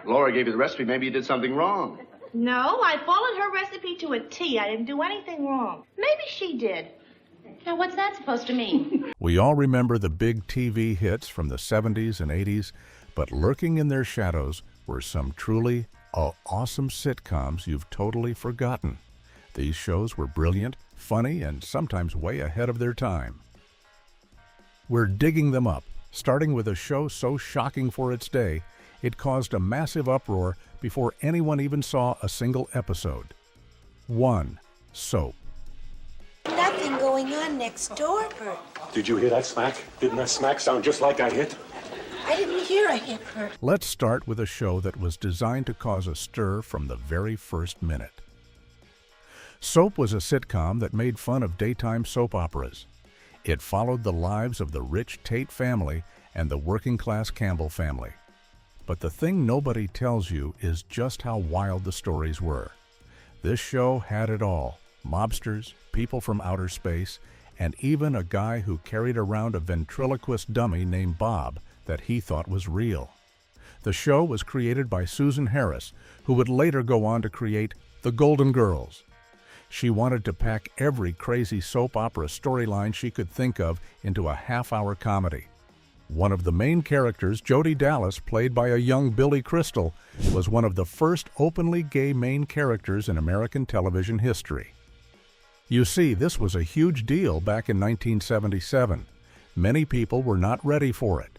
Laura gave you the recipe. Maybe you did something wrong. No, I followed her recipe to a T. I didn't do anything wrong. Maybe she did. Now, what's that supposed to mean? We all remember the big TV hits from the 70s and 80s, but lurking in their shadows were some truly awesome sitcoms you've totally forgotten. These shows were brilliant, funny, and sometimes way ahead of their time. We're digging them up, starting with a show so shocking for its day, it caused a massive uproar before anyone even saw a single episode. 1. Soap. Nothing going on next door, Bert. Did you hear that smack? Didn't that smack sound just like I hit? I didn't hear a hit, Bert. Let's start with a show that was designed to cause a stir from the very first minute. Soap was a sitcom that made fun of daytime soap operas. It followed the lives of the rich Tate family and the working-class Campbell family. But the thing nobody tells you is just how wild the stories were. This show had it all: mobsters, people from outer space, and even a guy who carried around a ventriloquist dummy named Bob that he thought was real. The show was created by Susan Harris, who would later go on to create The Golden Girls. She wanted to pack every crazy soap opera storyline she could think of into a half-hour comedy. One of the main characters, Jody Dallas, played by a young Billy Crystal, was one of the first openly gay main characters in American television history. You see, this was a huge deal back in 1977. Many people were not ready for it.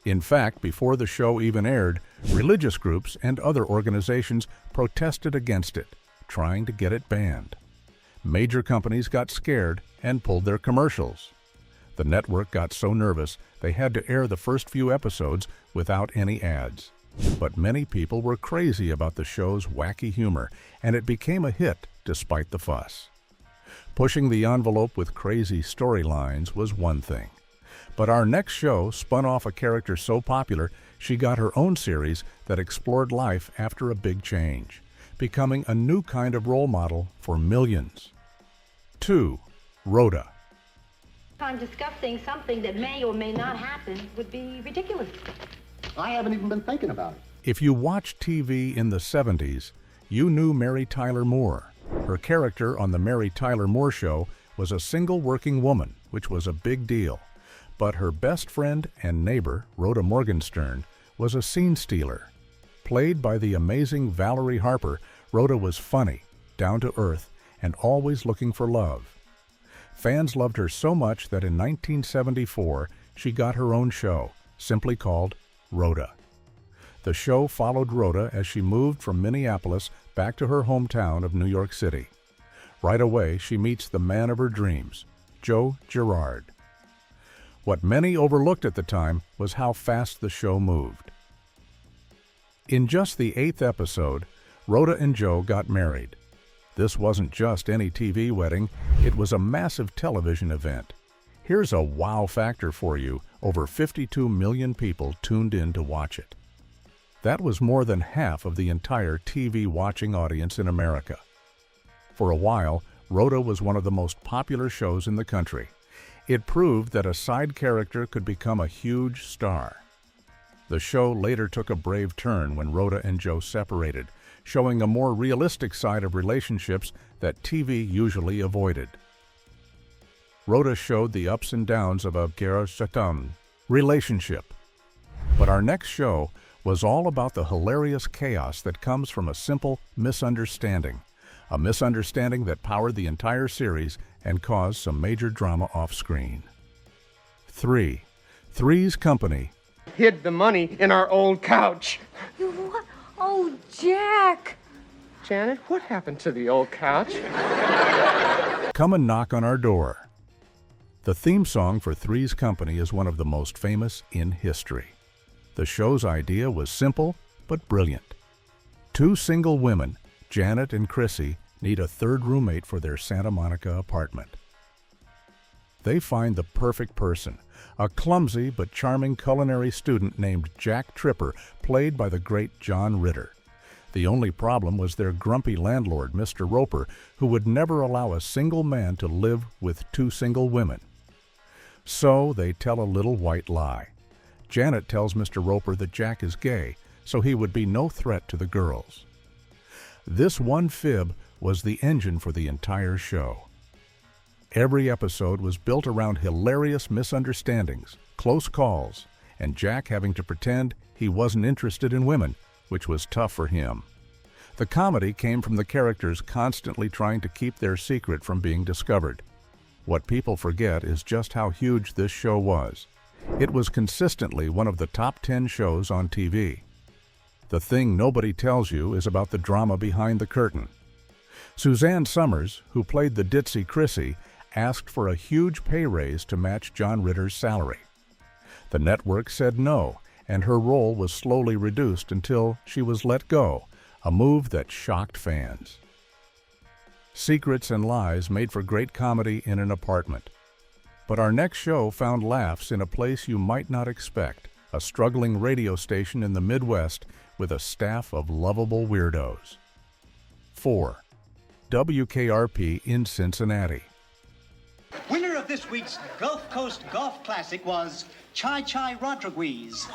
In fact, before the show even aired, religious groups and other organizations protested against it, trying to get it banned. Major companies got scared and pulled their commercials. The network got so nervous they had to air the first few episodes without any ads. But many people were crazy about the show's wacky humor, and it became a hit despite the fuss. Pushing the envelope with crazy storylines was one thing. But our next show spun off a character so popular she got her own series that explored life after a big change, becoming a new kind of role model for millions. 2. Rhoda. I'm discussing something that may or may not happen would be ridiculous. I haven't even been thinking about it. If you watched TV in the 70s, you knew Mary Tyler Moore. Her character on the Mary Tyler Moore Show was a single working woman, which was a big deal. But her best friend and neighbor, Rhoda Morgenstern, was a scene stealer. Played by the amazing Valerie Harper, Rhoda was funny, down to earth, and always looking for love. Fans loved her so much that in 1974, she got her own show, simply called Rhoda. The show followed Rhoda as she moved from Minneapolis back to her hometown of New York City. Right away, she meets the man of her dreams, Joe Girard. What many overlooked at the time was how fast the show moved. In just the 8th episode, Rhoda and Joe got married. This wasn't just any TV wedding, it was a massive television event. Here's a wow factor for you: over 52 million people tuned in to watch it. That was more than half of the entire TV watching audience in America. For a while, Rhoda was one of the most popular shows in the country. It proved that a side character could become a huge star. The show later took a brave turn when Rhoda and Joe separated, showing a more realistic side of relationships that TV usually avoided. Rhoda showed the ups and downs of a relationship. But our next show was all about the hilarious chaos that comes from a simple misunderstanding, a misunderstanding that powered the entire series and caused some major drama off-screen. 3. Three's Company. Hid the money in our old couch. What? Oh, Jack. Janet, what happened to the old couch? Come and knock on our door. The theme song for Three's Company is one of the most famous in history. The show's idea was simple but brilliant. Two single women, Janet and Chrissy, need a third roommate for their Santa Monica apartment. They find the perfect person, a clumsy but charming culinary student named Jack Tripper, played by the great John Ritter. The only problem was their grumpy landlord, Mr. Roper, who would never allow a single man to live with two single women. So they tell a little white lie. Janet tells Mr. Roper that Jack is gay, so he would be no threat to the girls. This one fib was the engine for the entire show. Every episode was built around hilarious misunderstandings, close calls, and Jack having to pretend he wasn't interested in women, which was tough for him. The comedy came from the characters constantly trying to keep their secret from being discovered. What people forget is just how huge this show was. It was consistently one of the top 10 shows on TV. The thing nobody tells you is about the drama behind the curtain. Suzanne Summers, who played the ditzy Chrissy, asked for a huge pay raise to match John Ritter's salary. The network said no, and her role was slowly reduced until she was let go, a move that shocked fans. Secrets and lies made for great comedy in an apartment. But our next show found laughs in a place you might not expect, a struggling radio station in the Midwest with a staff of lovable weirdos. 4. WKRP in Cincinnati. Winner of this week's Gulf Coast Golf Classic was Chai Chai Rodriguez.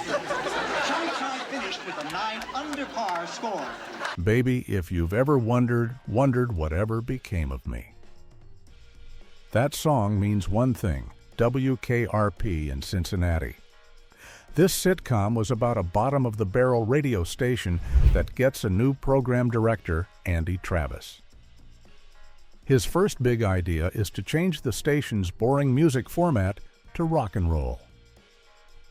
Chai Chai finished with a 9 under par score. Baby, if you've ever wondered whatever became of me. That song means one thing, WKRP in Cincinnati. This sitcom was about a bottom-of-the-barrel radio station that gets a new program director, Andy Travis. His first big idea is to change the station's boring music format to rock and roll.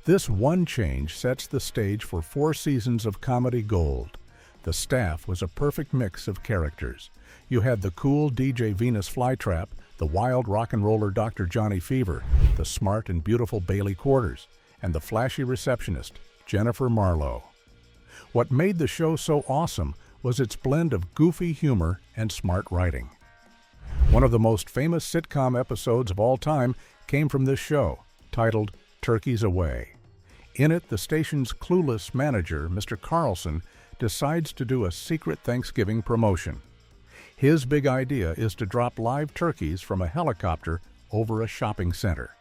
This one change sets the stage for 4 seasons of comedy gold. The staff was a perfect mix of characters. You had the cool DJ Venus Flytrap, the wild rock and roller Dr. Johnny Fever, the smart and beautiful Bailey Quarters, and the flashy receptionist, Jennifer Marlowe. What made the show so awesome was its blend of goofy humor and smart writing. One of the most famous sitcom episodes of all time came from this show, titled Turkeys Away. In it, the station's clueless manager, Mr. Carlson, decides to do a secret Thanksgiving promotion. His big idea is to drop live turkeys from a helicopter over a shopping center.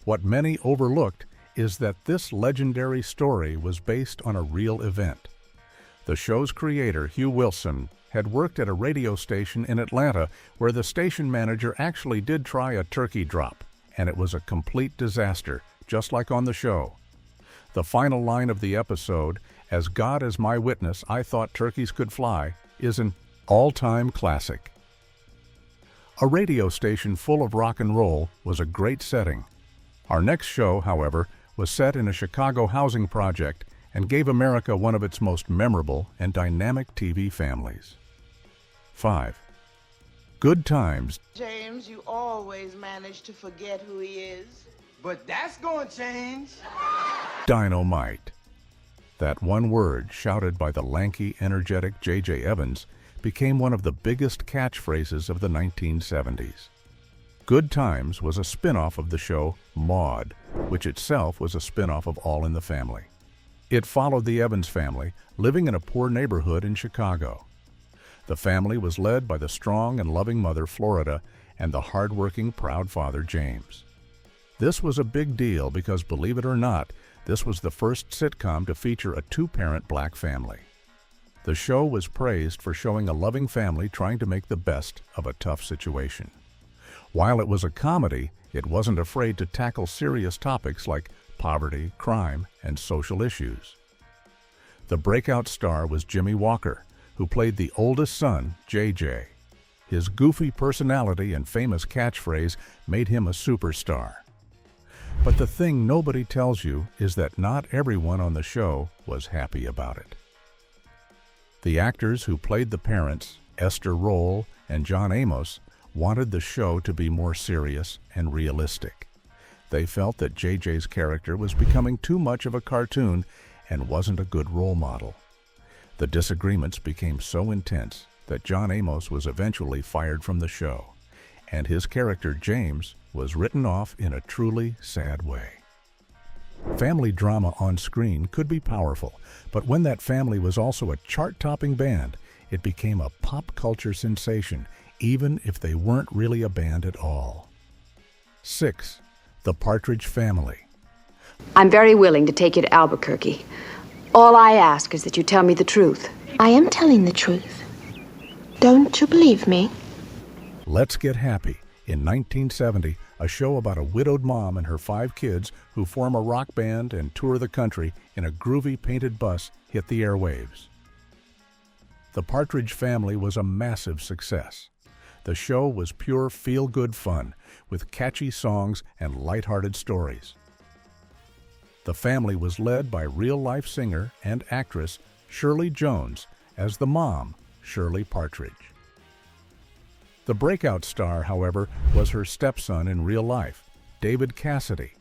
What many overlooked is that this legendary story was based on a real event. The show's creator, Hugh Wilson, had worked at a radio station in Atlanta where the station manager actually did try a turkey drop, and it was a complete disaster, just like on the show. The final line of the episode, "As God is my witness, I thought turkeys could fly," is an all-time classic. A radio station full of rock and roll was a great setting. Our next show, however, was set in a Chicago housing project and gave America one of its most memorable and dynamic TV families. 5. Good Times. James, you always manage to forget who he is. But that's gonna change. Dynamite. That one word, shouted by the lanky, energetic J.J. Evans, became one of the biggest catchphrases of the 1970s. Good Times was a spin-off of the show Maude, which itself was a spin-off of All in the Family. It followed the Evans family, living in a poor neighborhood in Chicago. The family was led by the strong and loving mother, Florida, and the hard-working, proud father, James. This was a big deal because, believe it or not, this was the first sitcom to feature a 2-parent black family. The show was praised for showing a loving family trying to make the best of a tough situation. While it was a comedy, it wasn't afraid to tackle serious topics like poverty, crime, and social issues. The breakout star was Jimmy Walker, who played the oldest son, JJ. His goofy personality and famous catchphrase made him a superstar. But the thing nobody tells you is that not everyone on the show was happy about it. The actors who played the parents, Esther Roll and John Amos, wanted the show to be more serious and realistic. They felt that JJ's character was becoming too much of a cartoon and wasn't a good role model. The disagreements became so intense that John Amos was eventually fired from the show, and his character James was written off in a truly sad way. Family drama on screen could be powerful, but when that family was also a chart-topping band, it became a pop culture sensation, even if they weren't really a band at all. 6. The Partridge Family. I'm very willing to take you to Albuquerque. All I ask is that you tell me the truth. I am telling the truth. Don't you believe me? Let's Get Happy, in 1970, a show about a widowed mom and her 5 kids who form a rock band and tour the country in a groovy painted bus, hit the airwaves. The Partridge Family was a massive success. The show was pure feel-good fun, with catchy songs and lighthearted stories. The family was led by real-life singer and actress Shirley Jones as the mom, Shirley Partridge. The breakout star, however, was her stepson in real life, David Cassidy,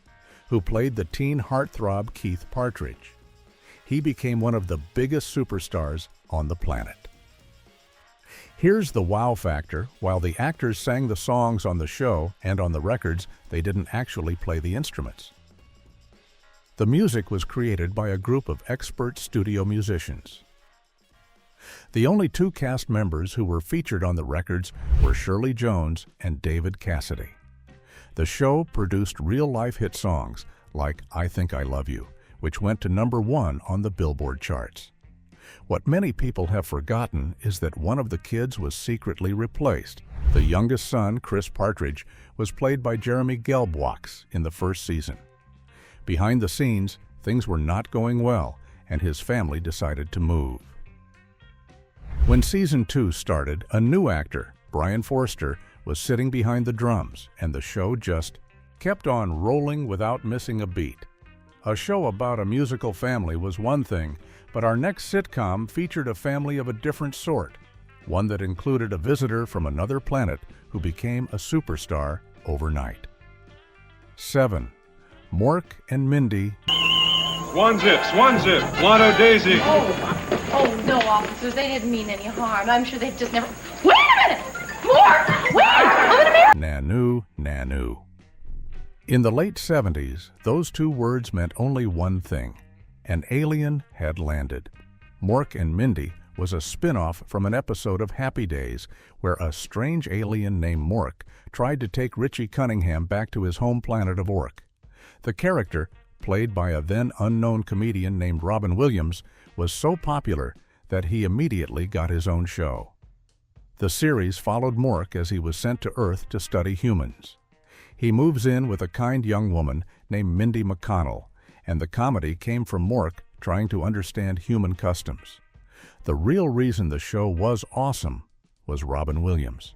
who played the teen heartthrob Keith Partridge. He became one of the biggest superstars on the planet. Here's the wow factor: while the actors sang the songs on the show and on the records, they didn't actually play the instruments. The music was created by a group of expert studio musicians. The only 2 cast members who were featured on the records were Shirley Jones and David Cassidy. The show produced real-life hit songs like I Think I Love You, which went to #1 on the Billboard charts. What many people have forgotten is that one of the kids was secretly replaced. The youngest son, Chris Partridge, was played by Jeremy Gelbwaks in the first season. Behind the scenes, things were not going well, and his family decided to move. When season 2 started, a new actor, Brian Forster, was sitting behind the drums, and the show just kept on rolling without missing a beat. A show about a musical family was one thing, but our next sitcom featured a family of a different sort, one that included a visitor from another planet who became a superstar overnight. 7. Mork and Mindy. One zip, Lotto Daisy. Oh, no, officers. They didn't mean any harm. I'm sure they've just never... Wait a minute! More! Where? Nanu, Nanu. In the late 70s, those 2 words meant only one thing: an alien had landed. Mork and Mindy was a spin-off from an episode of Happy Days where a strange alien named Mork tried to take Richie Cunningham back to his home planet of Ork. The character, played by a then unknown comedian named Robin Williams, was so popular that he immediately got his own show. The series followed Mork as he was sent to Earth to study humans. He moves in with a kind young woman named Mindy McConnell, and the comedy came from Mork trying to understand human customs. The real reason the show was awesome was Robin Williams.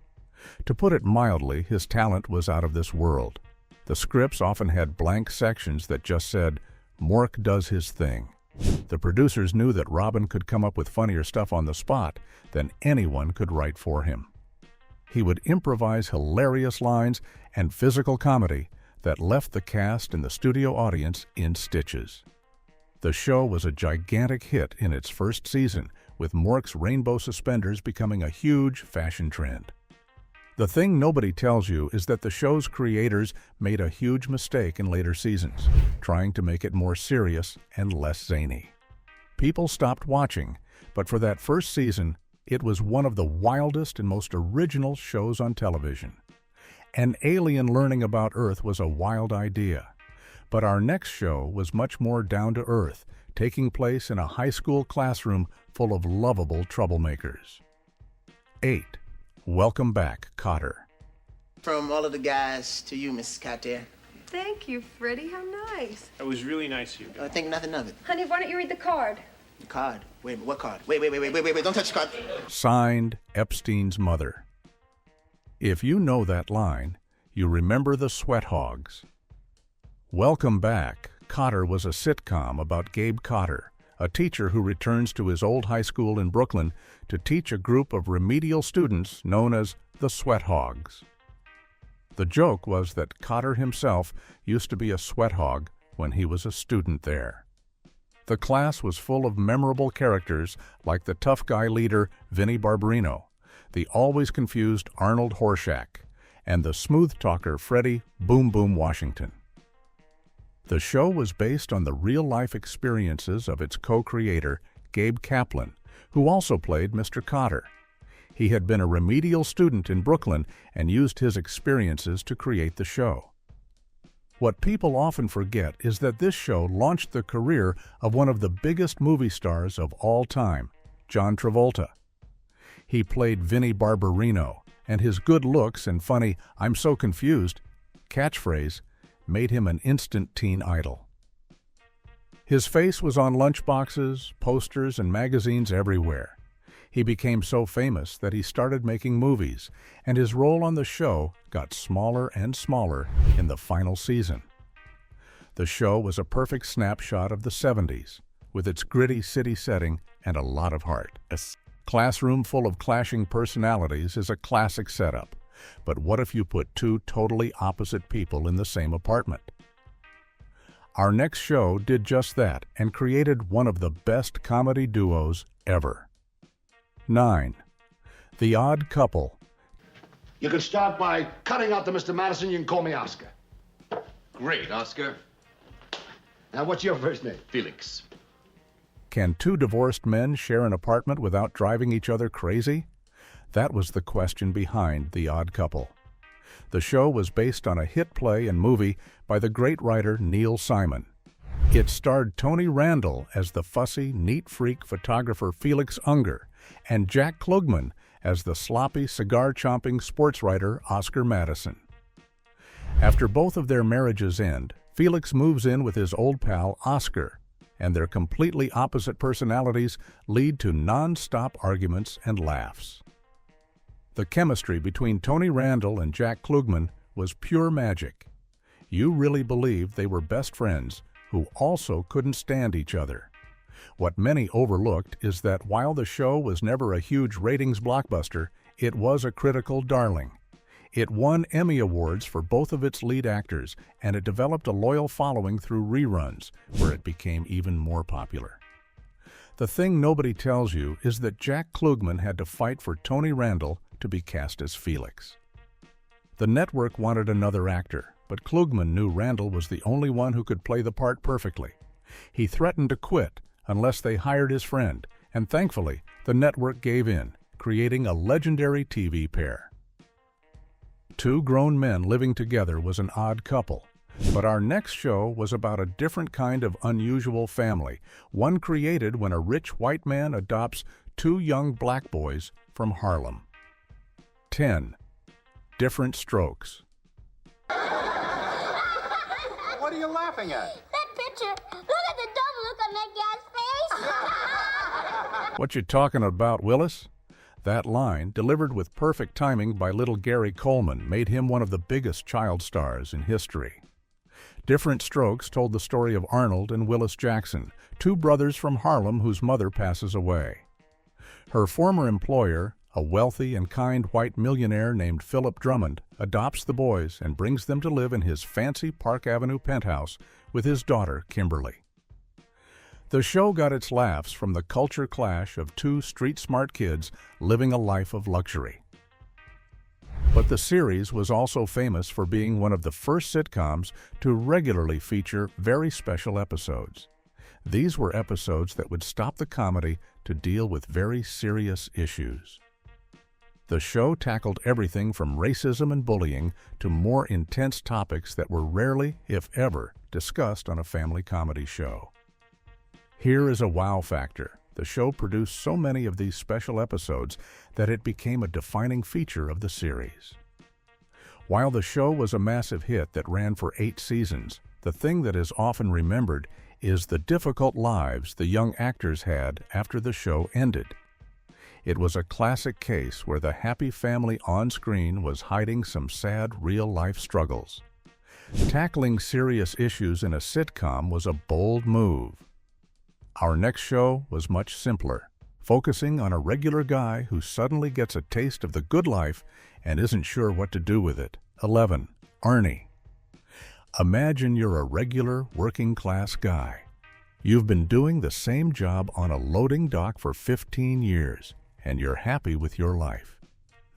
To put it mildly, his talent was out of this world. The scripts often had blank sections that just said, "Mork does his thing." The producers knew that Robin could come up with funnier stuff on the spot than anyone could write for him. He would improvise hilarious lines and physical comedy that left the cast and the studio audience in stitches. The show was a gigantic hit in its first season, with Mork's rainbow suspenders becoming a huge fashion trend. The thing nobody tells you is that the show's creators made a huge mistake in later seasons, trying to make it more serious and less zany. People stopped watching, but for that first season, it was one of the wildest and most original shows on television. An alien learning about Earth was a wild idea, but our next show was much more down to earth, taking place in a high school classroom full of lovable troublemakers. 8. Welcome Back, Kotter. From all of the guys to you, Mrs. Cotter. Thank you, Freddie. How nice. That was really nice of you. I think nothing of it. Honey, why don't you read the card? The card? Wait a minute, what card? Wait, don't touch the card. Signed, Epstein's mother. If you know that line, you remember the Sweat Hogs. Welcome Back, Kotter was a sitcom about Gabe Kotter, a teacher who returns to his old high school in Brooklyn to teach a group of remedial students known as the Sweat Hogs. The joke was that Kotter himself used to be a sweat hog when he was a student there. The class was full of memorable characters like the tough guy leader Vinnie Barbarino, the always confused Arnold Horshack, and the smooth talker Freddie Boom Boom Washington. The show was based on the real-life experiences of its co-creator, Gabe Kaplan, who also played Mr. Kotter. He had been a remedial student in Brooklyn and used his experiences to create the show. What people often forget is that this show launched the career of one of the biggest movie stars of all time, John Travolta. He played Vinnie Barbarino, and his good looks and funny "I'm so confused" catchphrase made him an instant teen idol. His face was on lunchboxes, posters, and magazines everywhere. He became so famous that he started making movies, and his role on the show got smaller and smaller in the final season. The show was a perfect snapshot of the 70s, with its gritty city setting and a lot of heart. A classroom full of clashing personalities is a classic setup, but what if you put two totally opposite people in the same apartment? Our next show did just that and created one of the best comedy duos ever. 9. The Odd Couple. You can start by cutting out the Mr. Madison. You can call me Oscar. Great, Oscar. Now, what's your first name? Felix. Can two divorced men share an apartment without driving each other crazy? That was the question behind The Odd Couple. The show was based on a hit play and movie by the great writer Neil Simon. It starred Tony Randall as the fussy, neat freak photographer Felix Unger and Jack Klugman as the sloppy, cigar-chomping sports writer Oscar Madison. After both of their marriages end, Felix moves in with his old pal Oscar, and their completely opposite personalities lead to non-stop arguments and laughs. The chemistry between Tony Randall and Jack Klugman was pure magic. You really believed they were best friends who also couldn't stand each other. What many overlooked is that while the show was never a huge ratings blockbuster, it was a critical darling. It won Emmy Awards for both of its lead actors, and it developed a loyal following through reruns, where it became even more popular. The thing nobody tells you is that Jack Klugman had to fight for Tony Randall to be cast as Felix. The network wanted another actor, but Klugman knew Randall was the only one who could play the part perfectly. He threatened to quit unless they hired his friend, and thankfully, the network gave in, creating a legendary TV pair. Two grown men living together was an odd couple, but our next show was about a different kind of unusual family, one created when a rich white man adopts two young black boys from Harlem. 10. Different Strokes. What are you laughing at? That picture. Look at the dumb look on that guy's face. What you talking about, Willis? That line, delivered with perfect timing by little Gary Coleman, made him one of the biggest child stars in history. Different Strokes told the story of Arnold and Willis Jackson, two brothers from Harlem whose mother passes away. Her former employer, a wealthy and kind white millionaire named Philip Drummond, adopts the boys and brings them to live in his fancy Park Avenue penthouse with his daughter, Kimberly. The show got its laughs from the culture clash of two street-smart kids living a life of luxury. But the series was also famous for being one of the first sitcoms to regularly feature very special episodes. These were episodes that would stop the comedy to deal with very serious issues. The show tackled everything from racism and bullying to more intense topics that were rarely, if ever, discussed on a family comedy show. Here is a wow factor. The show produced so many of these special episodes that it became a defining feature of the series. While the show was a massive hit that ran for 8 seasons, the thing that is often remembered is the difficult lives the young actors had after the show ended. It was a classic case where the happy family on screen was hiding some sad real-life struggles. Tackling serious issues in a sitcom was a bold move. Our next show was much simpler, focusing on a regular guy who suddenly gets a taste of the good life and isn't sure what to do with it. 11. Arnie. Imagine you're a regular working-class guy. You've been doing the same job on a loading dock for 15 years, and you're happy with your life.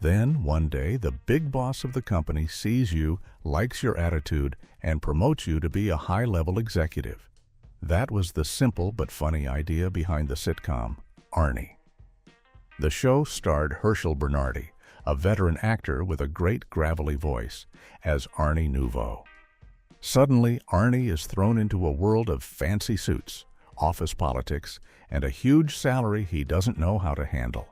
Then, one day, the big boss of the company sees you, likes your attitude, and promotes you to be a high-level executive. That was the simple but funny idea behind the sitcom, Arnie. The show starred Herschel Bernardi, a veteran actor with a great gravelly voice, as Arnie Nouveau. Suddenly, Arnie is thrown into a world of fancy suits, office politics, and a huge salary he doesn't know how to handle.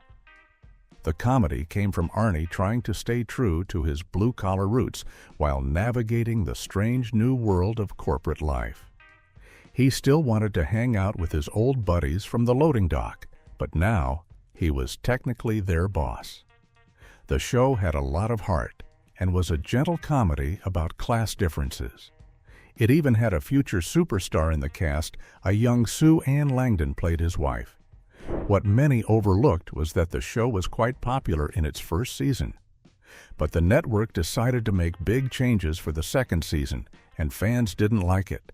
The comedy came from Arnie trying to stay true to his blue-collar roots while navigating the strange new world of corporate life. He still wanted to hang out with his old buddies from the loading dock, but now he was technically their boss. The show had a lot of heart and was a gentle comedy about class differences. It even had a future superstar in the cast. A young Sue Ann Langdon played his wife. What many overlooked was that the show was quite popular in its first season. But the network decided to make big changes for the second season, and fans didn't like it.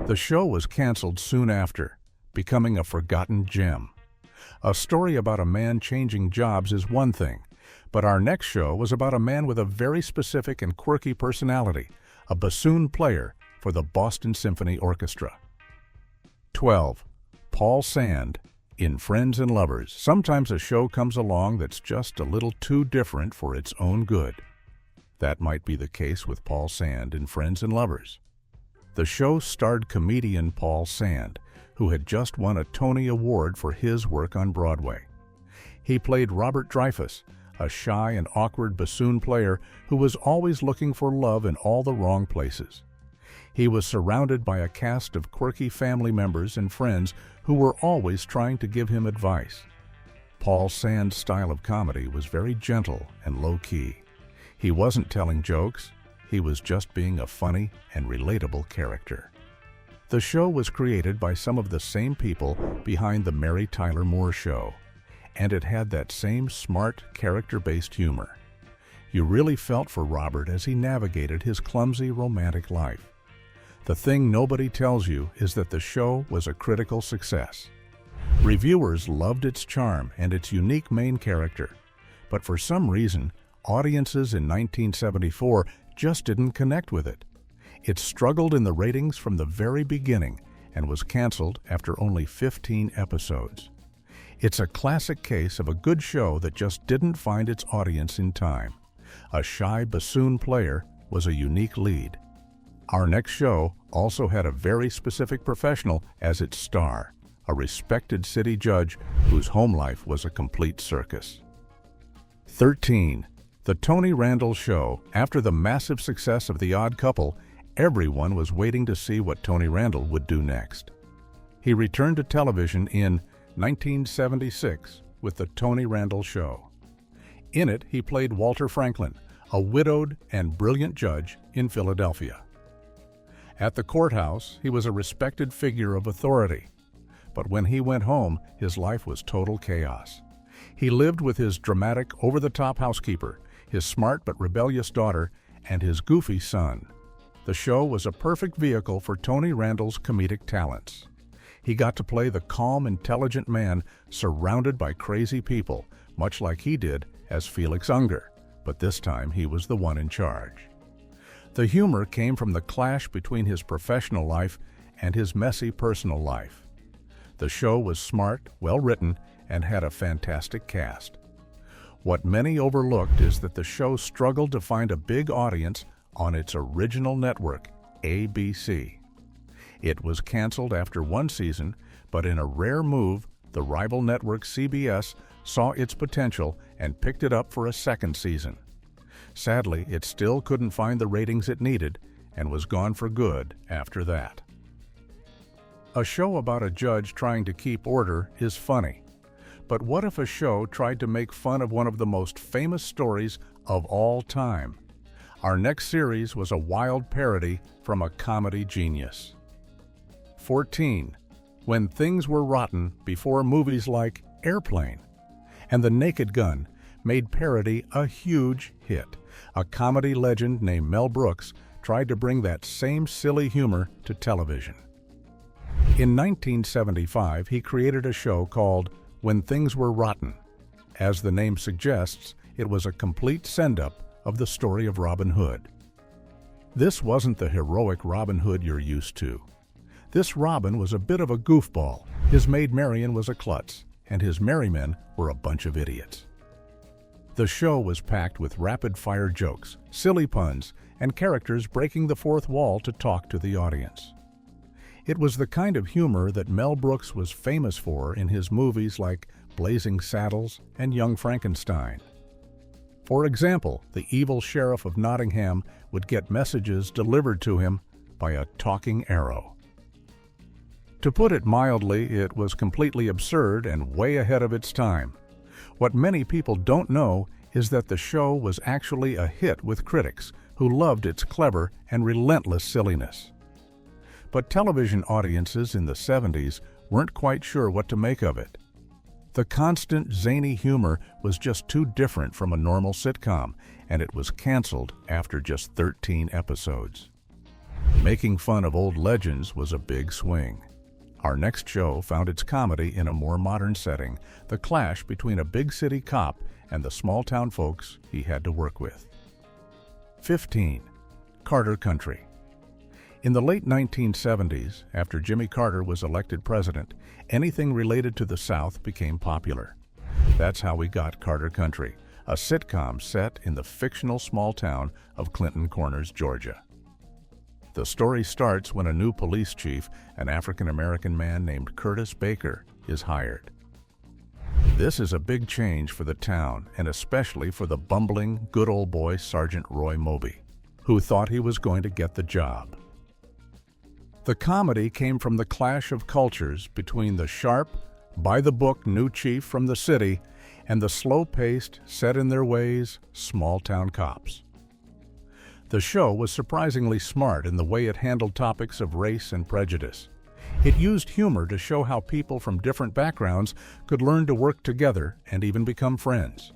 The show was canceled soon after, becoming a forgotten gem. A story about a man changing jobs is one thing, but our next show was about a man with a very specific and quirky personality, a bassoon player for the Boston Symphony Orchestra. 12. Paul Sand in Friends and Lovers. Sometimes a show comes along that's just a little too different for its own good. That might be the case with Paul Sand in Friends and Lovers. The show starred comedian Paul Sand, who had just won a Tony Award for his work on Broadway. He played Robert Dreyfuss, a shy and awkward bassoon player who was always looking for love in all the wrong places. He was surrounded by a cast of quirky family members and friends who were always trying to give him advice. Paul Sand's style of comedy was very gentle and low-key. He wasn't telling jokes. He was just being a funny and relatable character. The show was created by some of the same people behind The Mary Tyler Moore Show, and it had that same smart, character-based humor. You really felt for Robert as he navigated his clumsy romantic life. The thing nobody tells you is that the show was a critical success. Reviewers loved its charm and its unique main character, but for some reason, audiences in 1974 just didn't connect with it. It struggled in the ratings from the very beginning and was canceled after only 15 episodes. It's a classic case of a good show that just didn't find its audience in time. A shy bassoon player was a unique lead. Our next show also had a very specific professional as its star, a respected city judge whose home life was a complete circus. 13. The Tony Randall Show. After the massive success of The Odd Couple, everyone was waiting to see what Tony Randall would do next. He returned to television in 1976 with The Tony Randall Show. In it, he played Walter Franklin, a widowed and brilliant judge in Philadelphia. At the courthouse, he was a respected figure of authority. But when he went home, his life was total chaos. He lived with his dramatic, over-the-top housekeeper, his smart but rebellious daughter, and his goofy son. The show was a perfect vehicle for Tony Randall's comedic talents. He got to play the calm, intelligent man surrounded by crazy people, much like he did as Felix Unger, but this time he was the one in charge. The humor came from the clash between his professional life and his messy personal life. The show was smart, well-written, and had a fantastic cast. What many overlooked is that the show struggled to find a big audience on its original network, ABC. It was canceled after one season, but in a rare move, the rival network CBS saw its potential and picked it up for a second season. Sadly, it still couldn't find the ratings it needed and was gone for good after that. A show about a judge trying to keep order is funny. But what if a show tried to make fun of one of the most famous stories of all time? Our next series was a wild parody from a comedy genius. 14. When Things Were Rotten, before movies like Airplane and The Naked Gun made parody a huge hit. A comedy legend named Mel Brooks tried to bring that same silly humor to television. In 1975, he created a show called When Things Were Rotten. As the name suggests, it was a complete send-up of the story of Robin Hood. This wasn't the heroic Robin Hood you're used to. This Robin was a bit of a goofball. His maid Marian was a klutz, and his merry men were a bunch of idiots. The show was packed with rapid-fire jokes, silly puns, and characters breaking the fourth wall to talk to the audience. It was the kind of humor that Mel Brooks was famous for in his movies like Blazing Saddles and Young Frankenstein. For example, the evil sheriff of Nottingham would get messages delivered to him by a talking arrow. To put it mildly, it was completely absurd and way ahead of its time. What many people don't know is that the show was actually a hit with critics who loved its clever and relentless silliness. But television audiences in the 70s weren't quite sure what to make of it. The constant, zany humor was just too different from a normal sitcom, and it was canceled after just 13 episodes. Making fun of old legends was a big swing. Our next show found its comedy in a more modern setting, the clash between a big city cop and the small-town folks he had to work with. 15. Carter Country. In the late 1970s, after Jimmy Carter was elected president, anything related to the South became popular. That's how we got Carter Country, a sitcom set in the fictional small town of Clinton Corners, Georgia. The story starts when a new police chief, an African-American man named Curtis Baker, is hired. This is a big change for the town, and especially for the bumbling, good old boy Sergeant Roy Moby, who thought he was going to get the job. The comedy came from the clash of cultures between the sharp, by-the-book new chief from the city and the slow-paced, set-in-their-ways, small-town cops. The show was surprisingly smart in the way it handled topics of race and prejudice. It used humor to show how people from different backgrounds could learn to work together and even become friends.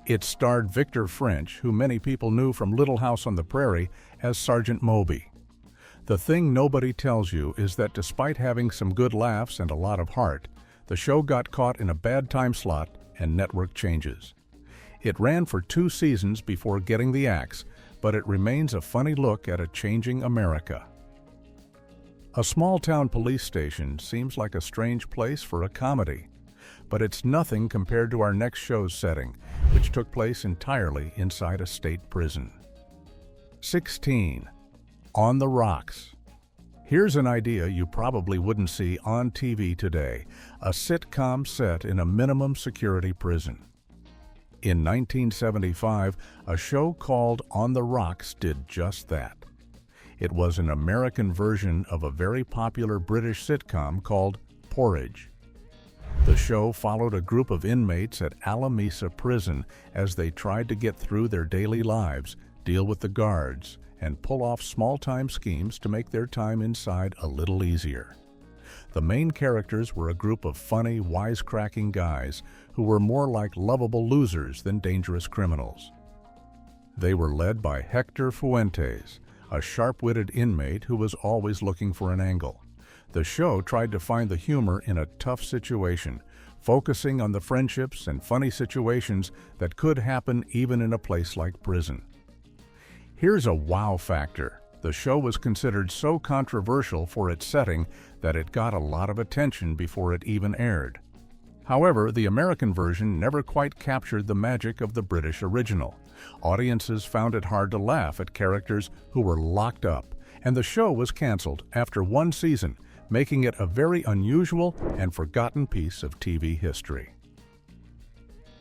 It starred Victor French, who many people knew from Little House on the Prairie, as Sergeant Moby. The thing nobody tells you is that despite having some good laughs and a lot of heart, the show got caught in a bad time slot and network changes. It ran for 2 seasons before getting the axe, but it remains a funny look at a changing America. A small-town police station seems like a strange place for a comedy, but it's nothing compared to our next show's setting, which took place entirely inside a state prison. 16. On the Rocks. Here's an idea you probably wouldn't see on TV today, a sitcom set in a minimum security prison. In 1975, a show called On the Rocks did just that. It was an American version of a very popular British sitcom called Porridge. The show followed a group of inmates at Alameda Prison as they tried to get through their daily lives, deal with the guards, and pull off small-time schemes to make their time inside a little easier. The main characters were a group of funny, wisecracking guys who were more like lovable losers than dangerous criminals. They were led by Hector Fuentes, a sharp-witted inmate who was always looking for an angle. The show tried to find the humor in a tough situation, focusing on the friendships and funny situations that could happen even in a place like prison. Here's a wow factor. The show was considered so controversial for its setting that it got a lot of attention before it even aired. However, the American version never quite captured the magic of the British original. Audiences found it hard to laugh at characters who were locked up, and the show was canceled after 1 season, making it a very unusual and forgotten piece of TV history.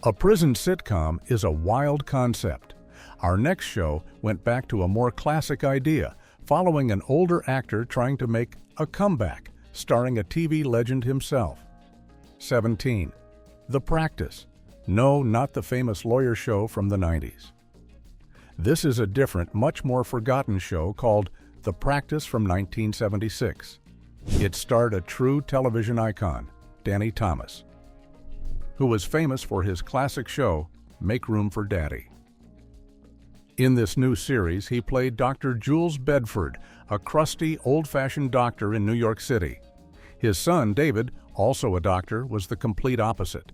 A prison sitcom is a wild concept. Our next show went back to a more classic idea, following an older actor trying to make a comeback, starring a TV legend himself. 17. The Practice. No, not the famous lawyer show from the 90s. This is a different, much more forgotten show called The Practice from 1976. It starred a true television icon, Danny Thomas, who was famous for his classic show, Make Room for Daddy. In this new series, he played Dr. Jules Bedford, a crusty, old-fashioned doctor in New York City. His son, David, also a doctor, was the complete opposite.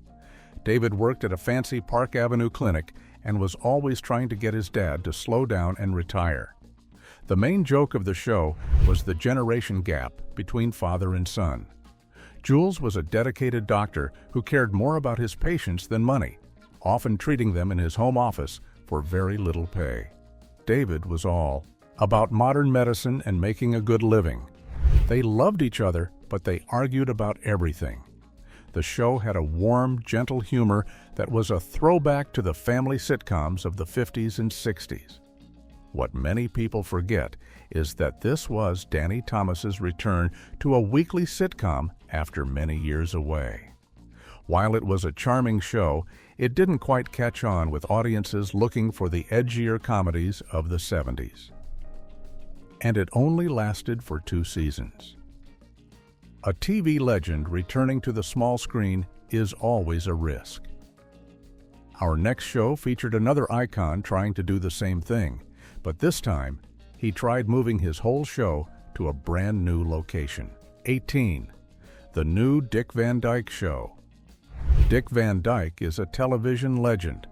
David worked at a fancy Park Avenue clinic and was always trying to get his dad to slow down and retire. The main joke of the show was the generation gap between father and son. Jules was a dedicated doctor who cared more about his patients than money. often treating them in his home office for very little pay. David was all about modern medicine and making a good living. They loved each other, but they argued about everything. The show had a warm, gentle humor that was a throwback to the family sitcoms of the 50s and 60s. What many people forget is that this was Danny Thomas's return to a weekly sitcom after many years away. While it was a charming show, it didn't quite catch on with audiences looking for the edgier comedies of the 70s. And it only lasted for 2 seasons. A TV legend returning to the small screen is always a risk. Our next show featured another icon trying to do the same thing, but this time he tried moving his whole show to a brand new location. 18. The New Dick Van Dyke Show. Dick Van Dyke is a television legend.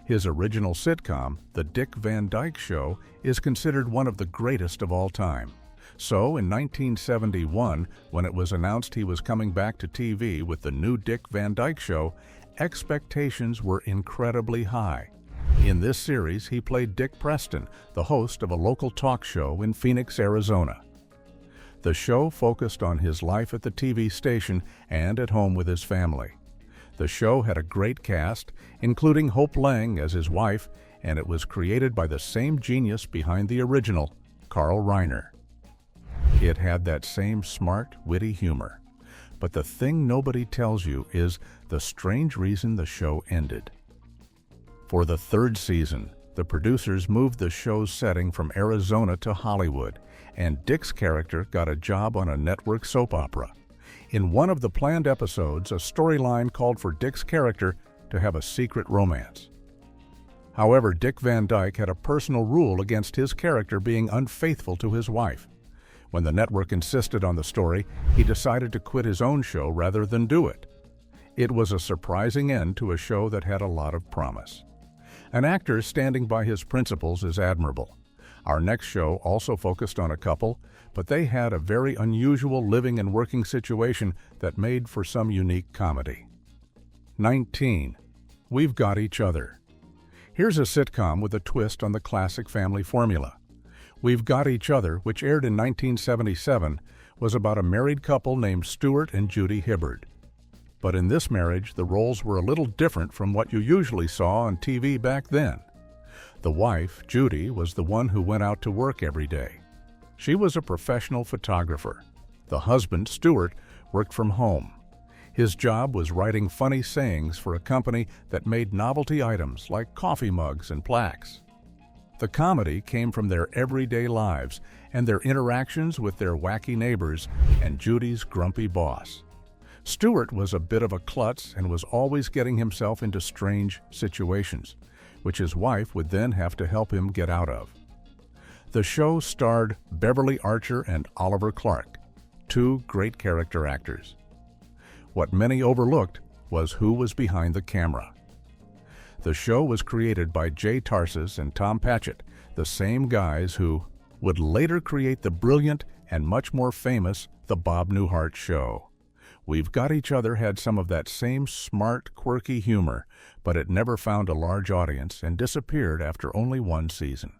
His original sitcom, The Dick Van Dyke Show, is considered one of the greatest of all time. So, in 1971, when it was announced he was coming back to TV with The New Dick Van Dyke Show, expectations were incredibly high. In this series, he played Dick Preston, the host of a local talk show in Phoenix, Arizona. The show focused on his life at the TV station and at home with his family. The show had a great cast, including Hope Lang as his wife, and it was created by the same genius behind the original, Carl Reiner. It had that same smart, witty humor. But the thing nobody tells you is the strange reason the show ended. For the 3rd season, the producers moved the show's setting from Arizona to Hollywood, and Dick's character got a job on a network soap opera. In one of the planned episodes, a storyline called for Dick's character to have a secret romance. However, Dick Van Dyke had a personal rule against his character being unfaithful to his wife. When the network insisted on the story, he decided to quit his own show rather than do it. It was a surprising end to a show that had a lot of promise. An actor standing by his principles is admirable. Our next show also focused on a couple, but they had a very unusual living and working situation that made for some unique comedy. 19. We've Got Each Other. Here's a sitcom with a twist on the classic family formula. We've Got Each Other, which aired in 1977, was about a married couple named Stuart and Judy Hibbard. But in this marriage, the roles were a little different from what you usually saw on TV back then. The wife, Judy, was the one who went out to work every day. She was a professional photographer. The husband, Stuart, worked from home. His job was writing funny sayings for a company that made novelty items like coffee mugs and plaques. The comedy came from their everyday lives and their interactions with their wacky neighbors and Judy's grumpy boss. Stuart was a bit of a klutz and was always getting himself into strange situations, which his wife would then have to help him get out of. The show starred Beverly Archer and Oliver Clark, 2 great character actors. What many overlooked was who was behind the camera. The show was created by Jay Tarses and Tom Patchett, the same guys who would later create the brilliant and much more famous The Bob Newhart Show. We've Got Each Other had some of that same smart, quirky humor, but it never found a large audience and disappeared after only 1 season.